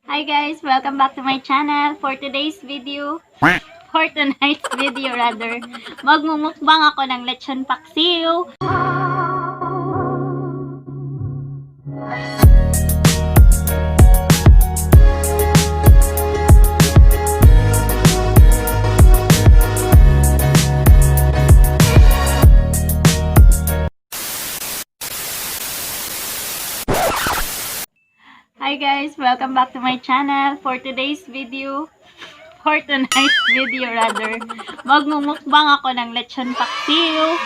Hi guys, welcome back to my channel. For tonight's video, magmumukbang ako ng Letchon Paksiw. Hi guys, welcome back to my channel. For tonight's video, magmumukbang ako ng Letchon Paksiw.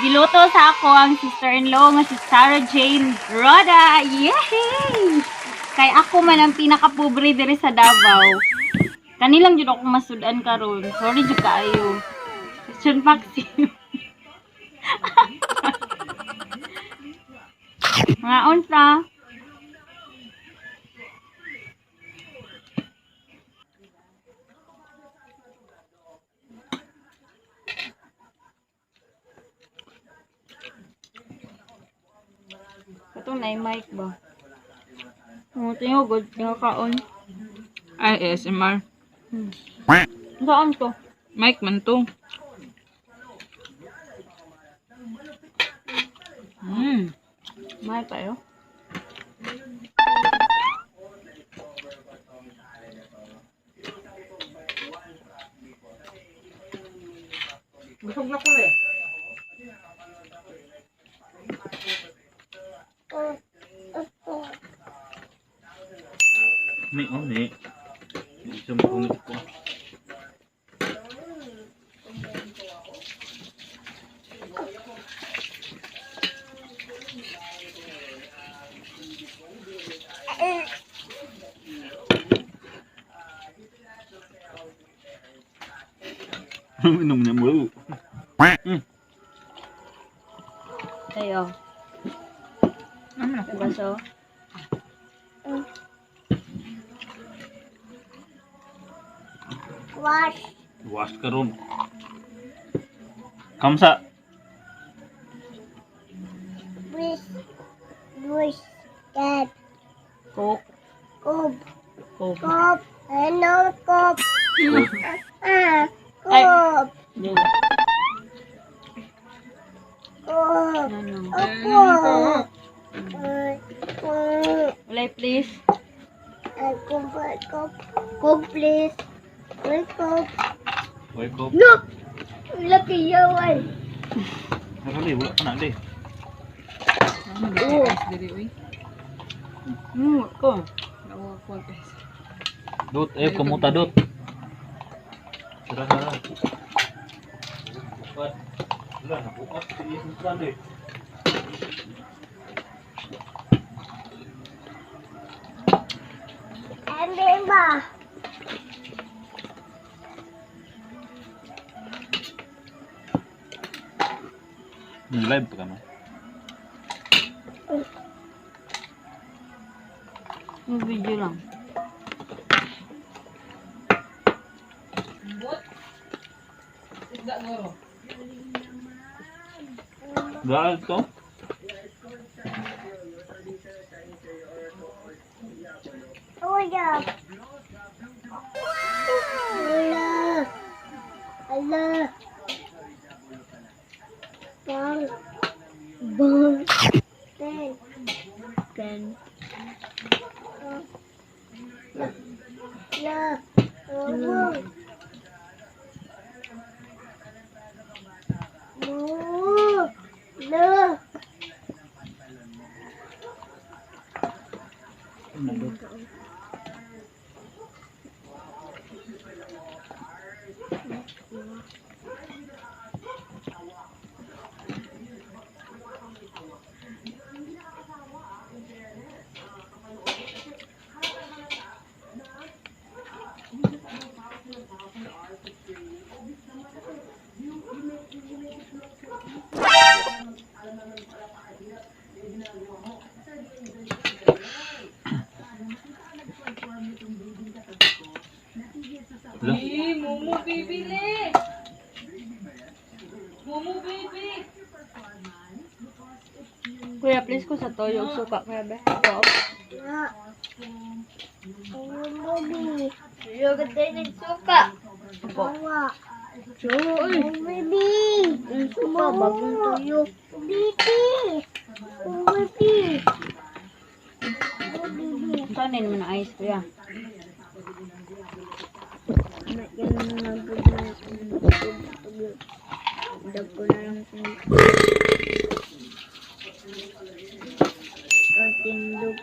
Giluto sa ako ang sister-in-law nga si Sarah Jane Roda. Yay! Kay ako man ang pinaka-pobre diri sa Davao. Kanilang jud ako masudan karon. Sorry jud kaayo. Letchon Paksiw. Mga unsa? Ito na yung mic ba? Tingnan ko, kaon. Ay, ASMR. Saan to? Mic man to. Mic kayo? Busog na ko eh. May oni. Isa mo kung ko. Minum na mo. Tayo. Ano na ko? Baso. Wash karon. Kamsa. Wish that Coke. Cob Coke. Cob no Cob Ay. Cob Yo. Cob Ano? Ulay please. Cob please Cob Wake up. look lucky yawan Nakali wala pa na di. Ano guys, diri uy. Ko. Nawa ko guys. Dot kumuta dot. Sara. Bukat. Wala na bukat si Isang di. Emba Live pa kamo. Yung video lang. Isda goro. Dahil to. oh yeah Allah Bang Bang Pen La La Mumu bibili. Mumu baby. Kuya, please ko sa toyo ug suka kuya be. Wow. Baby. Yogurt din ng suka. Bawa. Joy. Baby. Ang suka, bagong tuyo. Baby. Baby. Baby. Saan na naman ang ice ko yan? Yan ang mga good night. Dag ko na lang sa ating loob.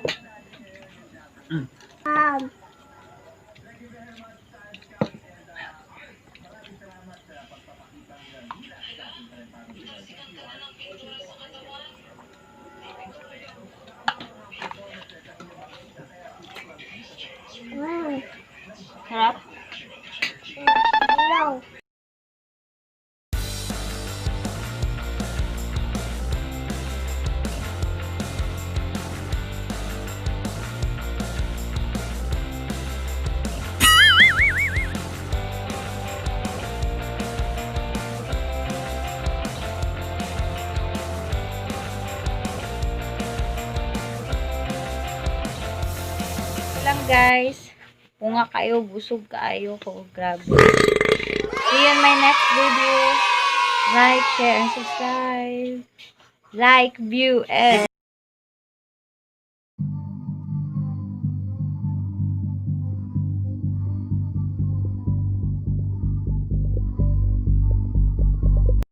Sarap? No. Lang guys. Punga kayo, busog kayo ko. Grabe. See you in my next video. Like, share, and subscribe. Like, view, and